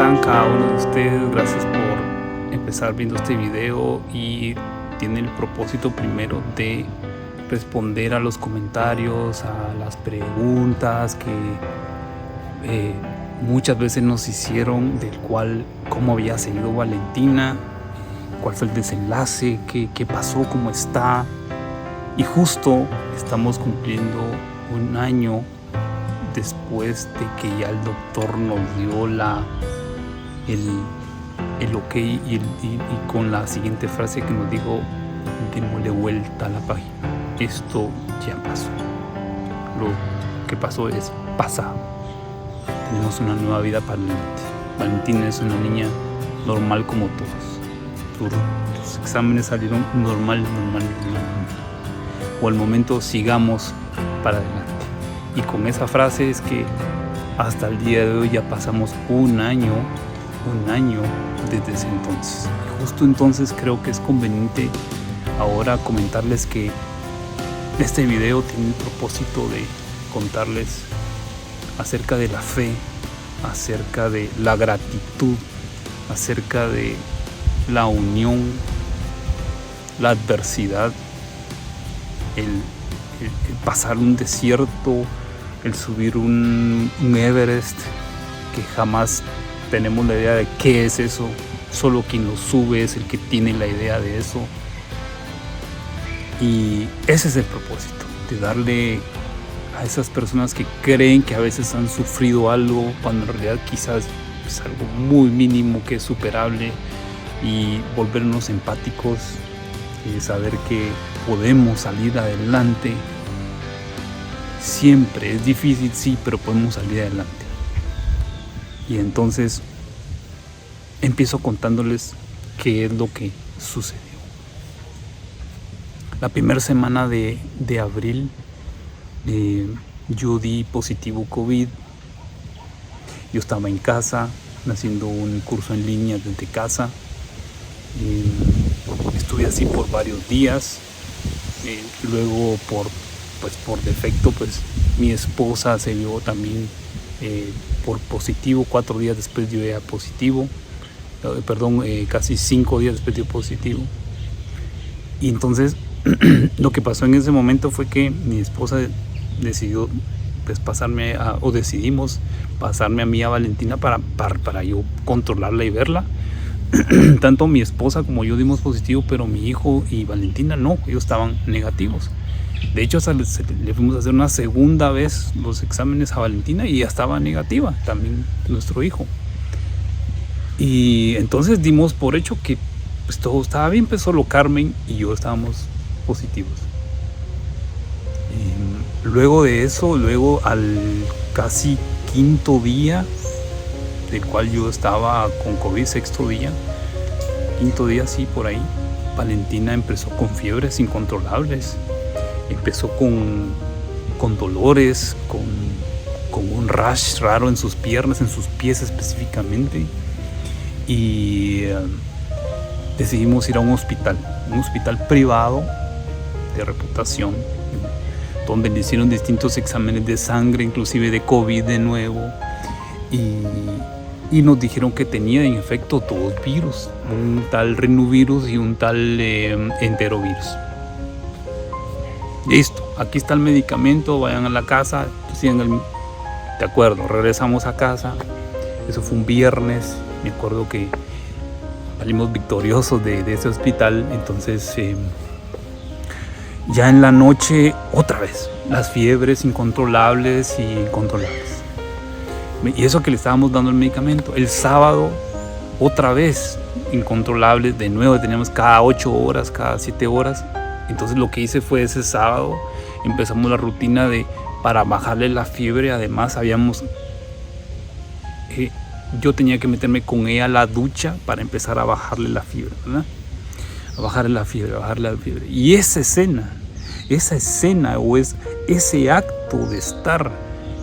están cada uno de ustedes? Gracias por empezar viendo este video y tiene el propósito primero de responder a los comentarios, a las preguntas que muchas veces nos hicieron del cual cómo había seguido Valentina, cuál fue el desenlace, qué pasó, cómo está. Y justo estamos cumpliendo un año después de que ya el doctor nos dio el ok y con la siguiente frase que nos dijo: démosle vuelta a la página, esto ya pasó, lo que pasó es pasado, tenemos una nueva vida para adelante. Valentina es una niña normal como todos, tus exámenes salieron normal, o al momento sigamos para adelante. Y con esa frase es que hasta el día de hoy ya pasamos un año desde ese entonces. Y justo entonces creo que es conveniente ahora comentarles que este video tiene el propósito de contarles acerca de la fe, acerca de la gratitud, acerca de la unión, la adversidad, el pasar un desierto, el subir un Everest, que jamás tenemos la idea de qué es eso, solo quien lo sube es el que tiene la idea de eso. Y ese es el propósito, de darle a esas personas que creen que a veces han sufrido algo, cuando en realidad quizás es algo muy mínimo que es superable, y volvernos empáticos, y saber que podemos salir adelante. Siempre es difícil, sí, pero podemos salir adelante. Y entonces empiezo contándoles qué es lo que sucedió. La primera semana de abril yo di positivo COVID. Yo estaba en casa haciendo un curso en línea desde casa. Estuve así por varios días. Luego por defecto, pues mi esposa se vio también por positivo. 4 días después dio ya positivo. Casi 5 días después dio positivo. Y entonces lo que pasó en ese momento fue que mi esposa decidió pues decidimos pasarme a mí a Valentina para yo controlarla y verla. Tanto mi esposa como yo dimos positivo, pero mi hijo y Valentina no, ellos estaban negativos. De hecho, le fuimos a hacer una segunda vez los exámenes a Valentina y ya estaba negativa también nuestro hijo. Y entonces dimos por hecho que pues todo estaba bien, pues solo Carmen y yo estábamos positivos. Luego de eso, al casi 5.º día del cual yo estaba con COVID, 6.º día, 5.º día, sí, por ahí, Valentina empezó con fiebres incontrolables, empezó con dolores, con un rash raro en sus piernas, en sus pies específicamente, y decidimos ir a un hospital privado de reputación, donde le hicieron distintos exámenes de sangre, inclusive de COVID de nuevo, y nos dijeron que tenía en efecto 2 virus, un tal rinovirus y un tal enterovirus. Listo, aquí está el medicamento, vayan a la casa, de acuerdo. Regresamos a casa, eso fue un viernes, me acuerdo que salimos victoriosos de ese hospital. Entonces ya en la noche otra vez las fiebres incontrolables. Y eso que le estábamos dando el medicamento. El sábado otra vez incontrolables, de nuevo teníamos cada 8 horas, cada 7 horas. Entonces lo que hice fue ese sábado empezamos la rutina para bajarle la fiebre. Además yo tenía que meterme con ella a la ducha para empezar a bajarle la fiebre, ¿verdad? A bajarle la fiebre. Y esa escena o ese acto de estar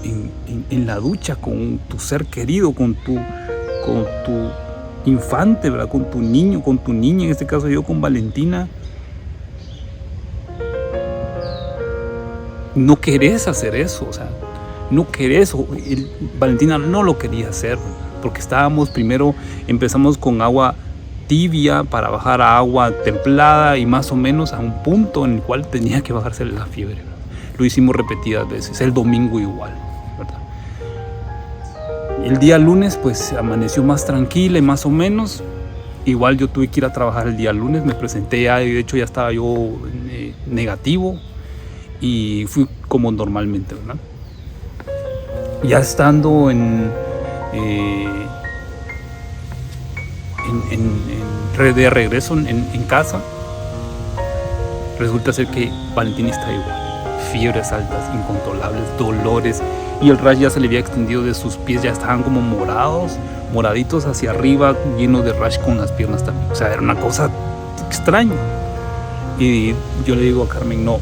en la ducha con tu ser querido, con tu infante, ¿verdad? Con tu niño, con tu niña, en este caso yo con Valentina. No querés hacer eso, o sea, no querés, Valentina no lo quería hacer, porque empezamos con agua tibia para bajar a agua templada y más o menos a un punto en el cual tenía que bajarse la fiebre, ¿verdad? Lo hicimos repetidas veces, el domingo igual, ¿verdad? El día lunes pues amaneció más tranquila y más o menos. Igual yo tuve que ir a trabajar el día lunes, me presenté ya, de hecho ya estaba yo negativo y fui como normalmente, ¿verdad? Ya estando de regreso en casa, resulta ser que Valentina está igual. Fiebres altas, incontrolables, dolores, y el rash ya se le había extendido de sus pies, ya estaban como moraditos hacia arriba, llenos de rash con las piernas también. O sea, era una cosa extraña. Y yo le digo a Carmen, no,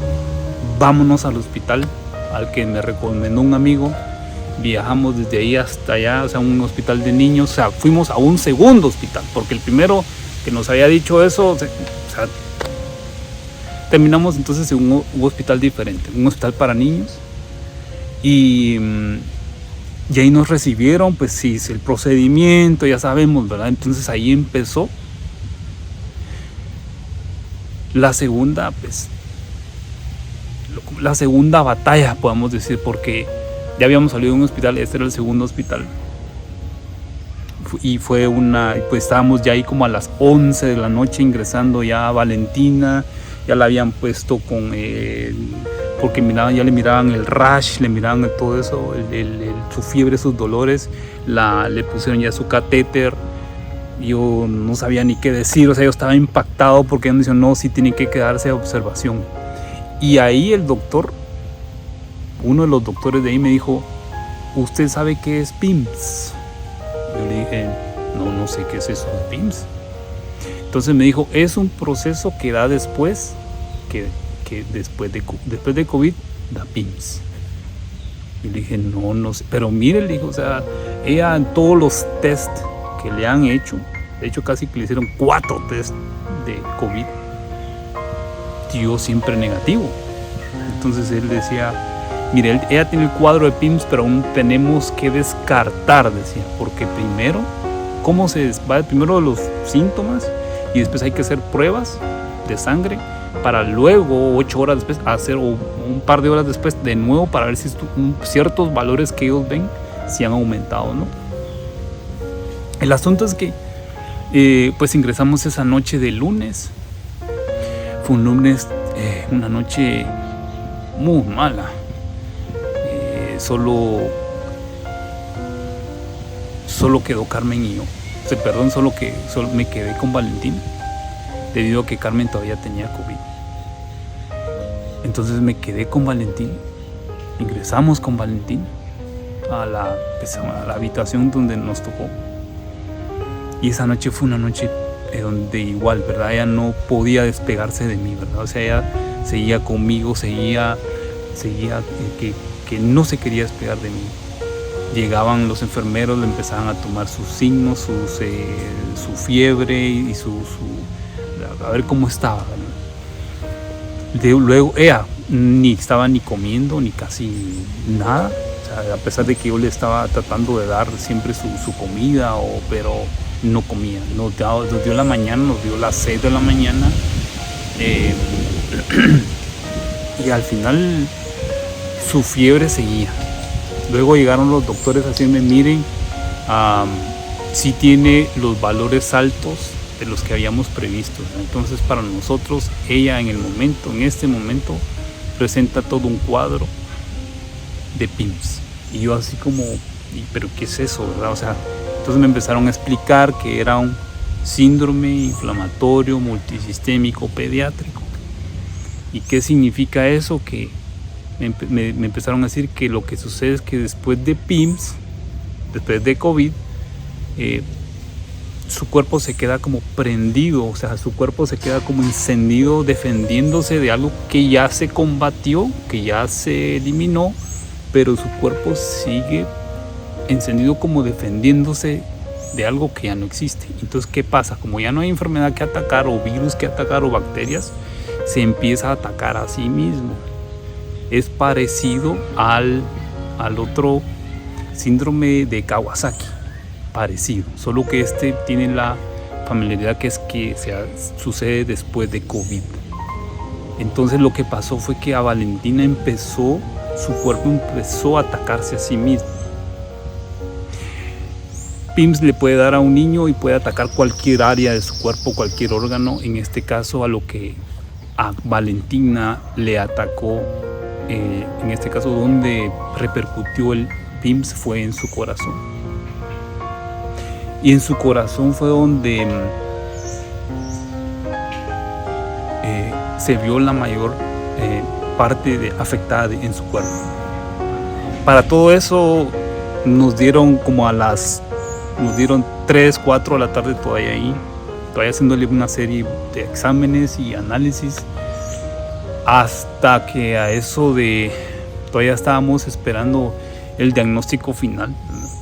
vámonos al hospital al que me recomendó un amigo. Viajamos desde ahí hasta allá, o sea, un hospital de niños. O sea, fuimos a un segundo hospital, porque el primero que nos había dicho eso, o sea, terminamos entonces en un hospital diferente, un hospital para niños. Y ahí nos recibieron, pues sí, el procedimiento, ya sabemos, ¿verdad? Entonces ahí empezó la segunda batalla, podemos decir, porque ya habíamos salido de un hospital, este era el segundo hospital. Y pues estábamos ya ahí como a las 11 de la noche ingresando ya a Valentina, ya la habían puesto porque ya le miraban el rash, le miraban todo eso, su fiebre, sus dolores, le pusieron ya su catéter. Yo no sabía ni qué decir, o sea, yo estaba impactado porque me dijeron, no, sí tiene que quedarse a observación. Y ahí uno de los doctores de ahí me dijo, ¿usted sabe qué es PIMS? Yo le dije, no sé qué es eso de PIMS. Entonces me dijo, es un proceso que da después de COVID, da PIMS. Y le dije, no sé, pero mire, le dijo, o sea, ella en todos los test que le han hecho, de hecho casi que le hicieron 4 test de COVID, dio siempre negativo. Entonces él decía, mire, ella tiene el cuadro de PIMS, pero aún tenemos que descartar, decía, porque primero primero los síntomas y después hay que hacer pruebas de sangre para luego 8 horas después hacer, o un par de horas después de nuevo, para ver si ciertos valores que ellos ven si han aumentado o no. El asunto es que pues ingresamos esa noche de lunes. Fue un lunes, una noche muy mala. Solo quedó Carmen y yo. Solo me quedé con Valentina, debido a que Carmen todavía tenía COVID. Entonces me quedé con Valentina. Ingresamos con Valentina a la habitación donde nos tocó. Y esa noche fue una noche donde igual, ¿verdad? Ella no podía despegarse de mí, ¿verdad? O sea, ella seguía conmigo, seguía que no se quería despegar de mí. Llegaban los enfermeros, le empezaban a tomar sus signos, su fiebre y a ver cómo estaba, ¿verdad? Luego ella ni estaba ni comiendo ni casi nada, o sea, a pesar de que yo le estaba tratando de dar siempre su comida, pero no comía. Nos dio la mañana, nos dio las 6 de la mañana, y al final su fiebre seguía. Luego llegaron los doctores a decirme, miren, sí tiene los valores altos de los que habíamos previsto. Entonces para nosotros ella en este momento presenta todo un cuadro de PIMS. Y yo así como, ¿pero qué es eso, verdad? O sea, entonces me empezaron a explicar que era un síndrome inflamatorio multisistémico pediátrico. ¿Y qué significa eso? Que me empezaron a decir que lo que sucede es que después de PIMS, después de COVID, su cuerpo se queda como prendido, o sea, su cuerpo se queda como encendido, defendiéndose de algo que ya se combatió, que ya se eliminó, pero su cuerpo sigue encendido como defendiéndose de algo que ya no existe. Entonces, ¿qué pasa? Como ya no hay enfermedad que atacar, o virus que atacar, o bacterias, se empieza a atacar a sí mismo. Es parecido al otro síndrome de Kawasaki. parecido, solo que este tiene la familiaridad que es que sucede después de COVID. Entonces lo que pasó fue que a Valentina su cuerpo empezó a atacarse a sí mismo. PIMS le puede dar a un niño y puede atacar cualquier área de su cuerpo, cualquier órgano. En este caso, a lo que a Valentina le atacó, en este caso donde repercutió el PIMS fue en su corazón. Y en su corazón fue donde se vio la mayor parte afectada en su cuerpo. Para todo eso nos dieron 3, 4 de la tarde todavía ahí, todavía haciéndole una serie de exámenes y análisis, hasta que a eso de, todavía estábamos esperando el diagnóstico final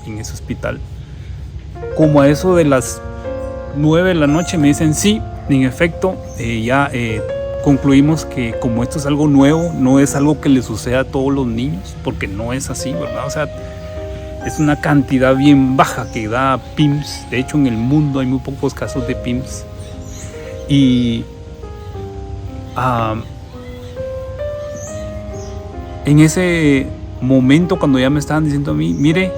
en ese hospital. Como a eso de las 9 de la noche me dicen sí, en efecto, ya concluimos que como esto es algo nuevo, no es algo que le suceda a todos los niños, porque no es así, ¿verdad? O sea, es una cantidad bien baja que da PIMS. De hecho, en el mundo hay muy pocos casos de PIMS. Y en ese momento, cuando ya me estaban diciendo a mí, mire,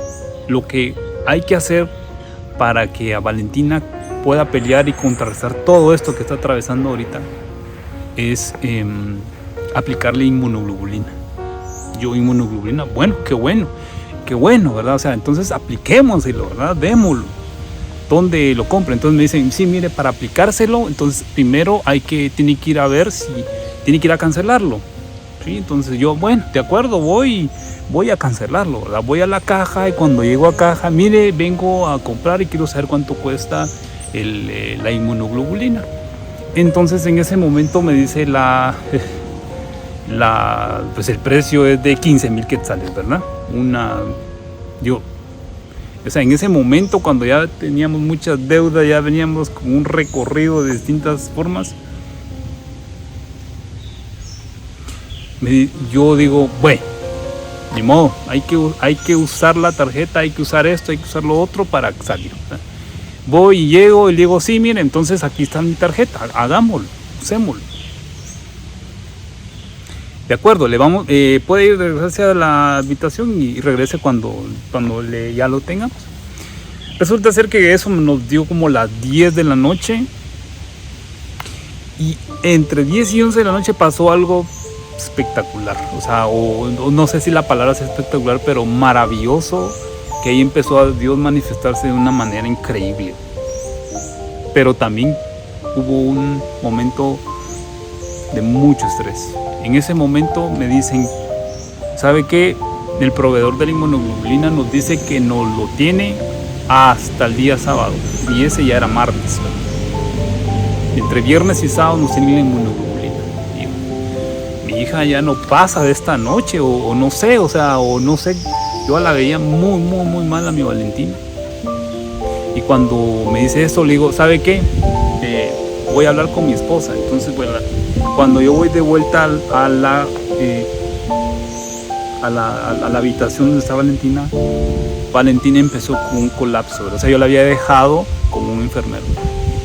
lo que hay que hacer para que a Valentina pueda pelear y contrarrestar todo esto que está atravesando ahorita es aplicarle inmunoglobulina. Yo, inmunoglobulina, bueno, qué bueno, ¿verdad? O sea, entonces apliquémoselo, ¿verdad? Démoslo. ¿Dónde lo compra? Entonces me dicen, sí, mire, para aplicárselo, entonces primero tiene que ir a ver si tiene que ir a cancelarlo. ¿Sí? Entonces yo, bueno, de acuerdo, voy a cancelarlo, ¿verdad? Voy a la caja y cuando llego a caja, mire, vengo a comprar y quiero saber cuánto cuesta la inmunoglobulina. Entonces en ese momento me dice pues el precio es de 15,000 quetzales, ¿verdad? O sea, en ese momento, cuando ya teníamos muchas deudas, ya veníamos con un recorrido de distintas formas, yo digo, bueno, ni modo, hay que usar la tarjeta, hay que usar esto, hay que usar lo otro para salir, ¿verdad? Voy y llego y le digo, sí, mire, entonces aquí está mi tarjeta, hagámoslo, usémoslo. De acuerdo, puede ir, regresarse a la habitación y regrese cuando ya lo tengamos. Resulta ser que eso nos dio como las 10 de la noche. Y entre 10 y 11 de la noche pasó algo espectacular. O sea, no sé si la palabra es espectacular, pero maravilloso. Que ahí empezó a Dios manifestarse de una manera increíble. Pero también hubo un momento de mucho estrés. En ese momento me dicen, ¿sabe qué? El proveedor de la inmunoglobulina nos dice que nos lo tiene hasta el día sábado. Y ese ya era martes. Entre viernes y sábado nos tienen la inmunoglobulina. Y mi hija ya no pasa de esta noche, o no sé. Yo la veía muy, muy, muy mal a mi Valentina. Y cuando me dice eso, le digo, ¿sabe qué? Voy a hablar con mi esposa. Entonces, bueno, cuando yo voy de vuelta a la habitación donde está Valentina, Valentina empezó con un colapso, ¿verdad? O sea, yo la había dejado como un enfermero.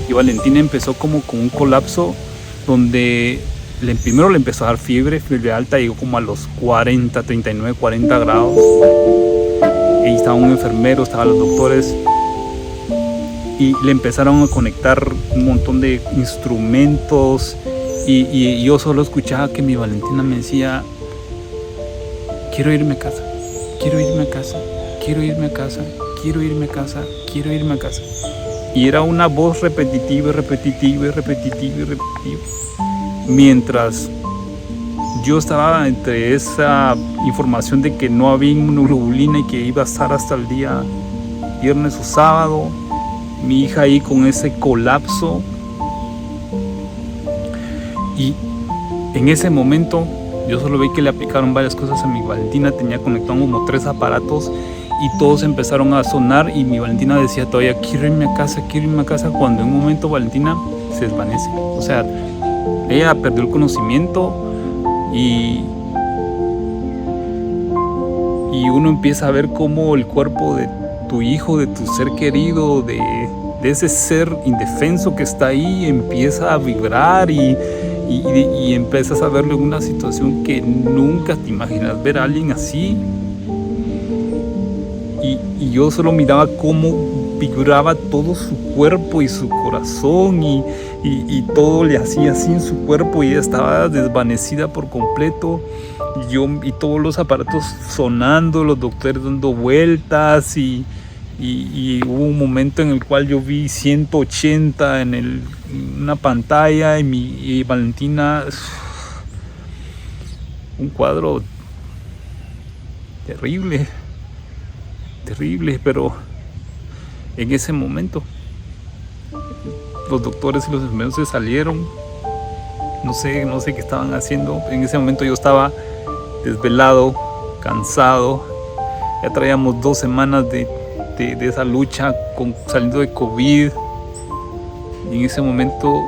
Y Valentina empezó como con un colapso donde primero le empezó a dar fiebre alta, llegó como a los 39, 40 grados. Y estaba un enfermero, estaban los doctores. Y le empezaron a conectar un montón de instrumentos. Y yo solo escuchaba que mi Valentina me decía, quiero irme a casa, quiero irme a casa, quiero irme a casa, quiero irme a casa, quiero irme a casa. Y era una voz repetitiva, repetitiva, repetitiva, repetitiva. Mientras yo estaba entre esa información de que no había inmunoglobulina y que iba a estar hasta el día viernes o sábado, mi hija ahí con ese colapso. Y en ese momento yo solo vi que le aplicaron varias cosas a mi Valentina. Tenía conectado como 3 aparatos y todos empezaron a sonar y mi Valentina decía todavía, quiero irme a casa, cuando en un momento Valentina se desvanece. O sea, ella perdió el conocimiento y uno empieza a ver cómo el cuerpo de tu hijo, de tu ser querido, de ese ser indefenso que está ahí, empieza a vibrar y empiezas a verlo en una situación que nunca te imaginas ver a alguien así. Y yo solo miraba cómo vibraba todo su cuerpo y su corazón y todo le hacía así en su cuerpo y ella estaba desvanecida por completo. Y todos los aparatos sonando, los doctores dando vueltas y hubo un momento en el cual yo vi 180 en una pantalla y Valentina, un cuadro terrible, pero en ese momento los doctores y los enfermeros se salieron, no sé qué estaban haciendo. En ese momento yo estaba desvelado, cansado, ya traíamos 2 semanas de esa lucha saliendo de COVID, y en ese momento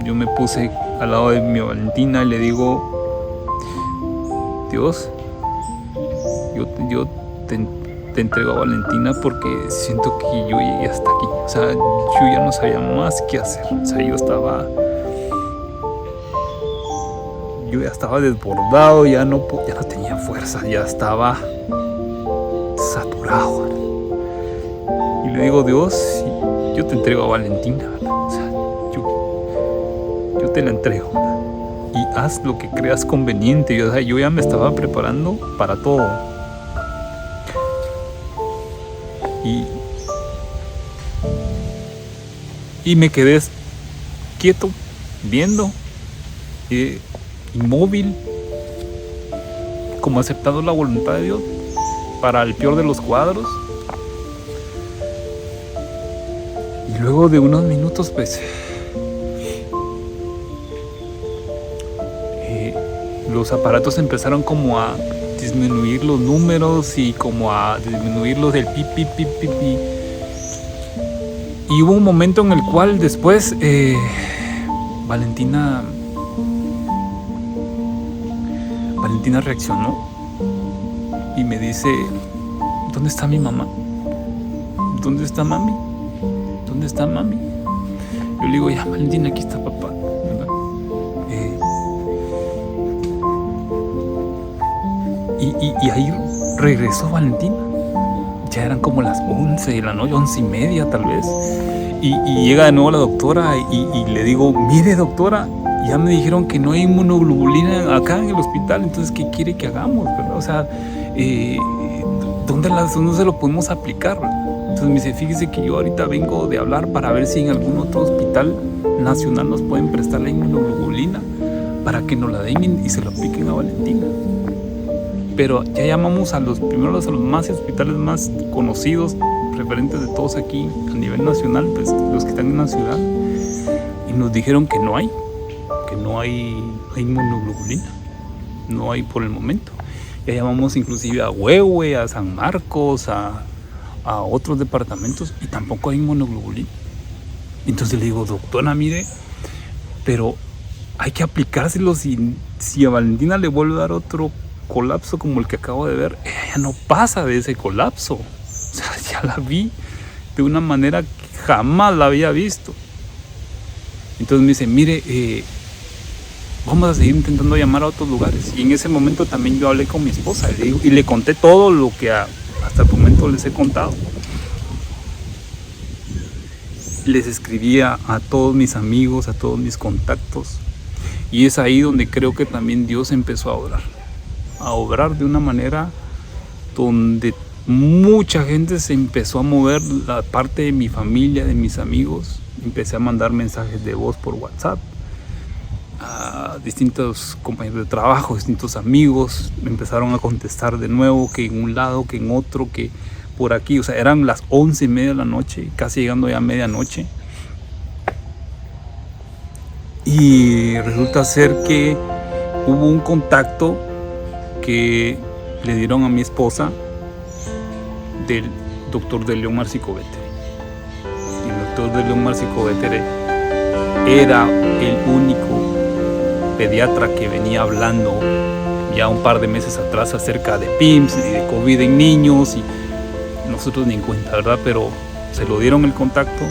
yo me puse al lado de mi Valentina y le digo: Dios, yo te entrego a Valentina porque siento que yo llegué hasta aquí, o sea, yo ya no sabía más qué hacer, o sea, yo ya estaba desbordado, ya no tenía fuerza, ya estaba saturado. Y le digo: Dios, yo te entrego a Valentina, o sea, yo te la entrego, y haz lo que creas conveniente. O sea, yo ya me estaba preparando para todo. Y me quedé quieto, viendo, inmóvil, como aceptando la voluntad de Dios para el peor de los cuadros. Y luego de unos minutos, pues, los aparatos empezaron como a disminuir los números y como a disminuir los del pi. Y hubo un momento en el cual después Valentina reaccionó y me dice: ¿dónde está mi mamá? ¿Dónde está mami? ¿Dónde está mami? Yo le digo: ya, Valentina, aquí está papá, ¿verdad? Y ahí regresó Valentina. Ya eran como las 11 de la noche, 11:30 tal vez. Y llega de nuevo la doctora y le digo: mire, doctora, ya me dijeron que no hay inmunoglobulina acá en el hospital, entonces ¿qué quiere que hagamos, verdad? O sea, ¿dónde se lo podemos aplicar? Entonces me dice: fíjese que yo ahorita vengo de hablar para ver si en algún otro hospital nacional nos pueden prestar la inmunoglobulina para que nos la den y se lo apliquen a Valentina. Pero ya llamamos a los más hospitales más conocidos, referentes de todos aquí a nivel nacional, pues los que están en la ciudad, y nos dijeron que no hay inmunoglobulina, no hay por el momento. Ya llamamos inclusive a Huehue, a San Marcos, a otros departamentos, y tampoco hay inmunoglobulina. Entonces le digo: doctora, mire, pero hay que aplicárselo. Si a Valentina le vuelve a dar otro colapso como el que acabo de ver, ella no pasa de ese colapso. O sea, ya la vi de una manera que jamás la había visto. Entonces me dice: mire, vamos a seguir intentando llamar a otros lugares. Y en ese momento también yo hablé con mi esposa y le conté todo lo que hasta el momento les he contado. Les escribía a todos mis amigos, a todos mis contactos, y es ahí donde creo que también Dios empezó a obrar de una manera donde mucha gente se empezó a mover, la parte de mi familia, de mis amigos. Empecé a mandar mensajes de voz por WhatsApp a distintos compañeros de trabajo, distintos amigos. Me empezaron a contestar de nuevo, que en un lado, que en otro, que por aquí. O sea, eran las 11:30 de la noche, casi llegando ya a medianoche. Y resulta ser que hubo un contacto que le dieron a mi esposa del doctor de León Marcicovetere. Y el doctor de León Marcicovetere era el único pediatra que venía hablando ya un par de meses atrás acerca de PIMS y de COVID en niños, y nosotros ni en cuenta, ¿verdad? Pero se lo dieron el contacto,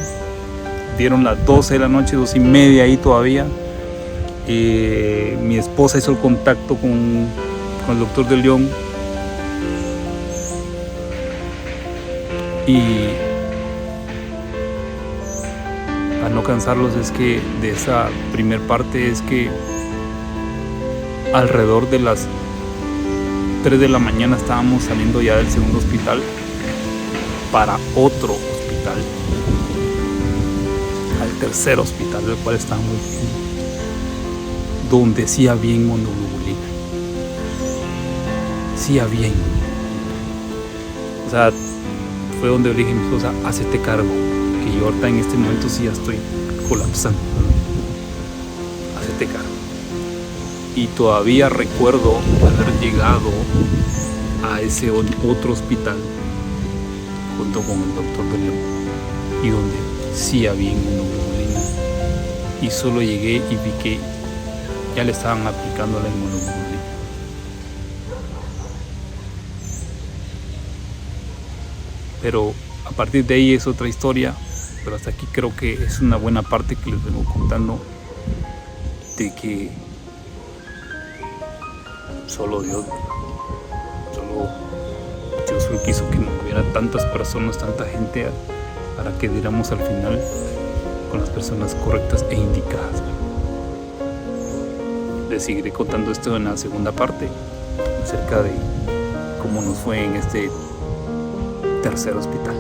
dieron las 12 de la noche, 2:30 ahí todavía. Mi esposa hizo el contacto con el doctor de León y a no cansarlos, es que de esa primer parte es que alrededor de las 3 de la mañana estábamos saliendo ya del segundo hospital para otro hospital, al tercer hospital, del cual estábamos viendo, donde sí había inmunoglobulina. Sí había inmunoglobulina. O sea, fue donde le dije a mi esposa, hacete cargo, que yo ahorita en este momento sí ya estoy colapsando. Hacete cargo. Y todavía recuerdo haber llegado a ese otro hospital junto con el doctor de León, y donde sí había inmunoglobulina, y solo llegué y vi que ya le estaban aplicando la inmunoglobulina. Pero a partir de ahí es otra historia, pero hasta aquí creo que es una buena parte que les vengo contando, de que solo Dios quiso que hubiera tantas personas, tanta gente, para que diéramos al final con las personas correctas e indicadas. Les seguiré contando esto en la segunda parte, acerca de cómo nos fue en este tercer hospital.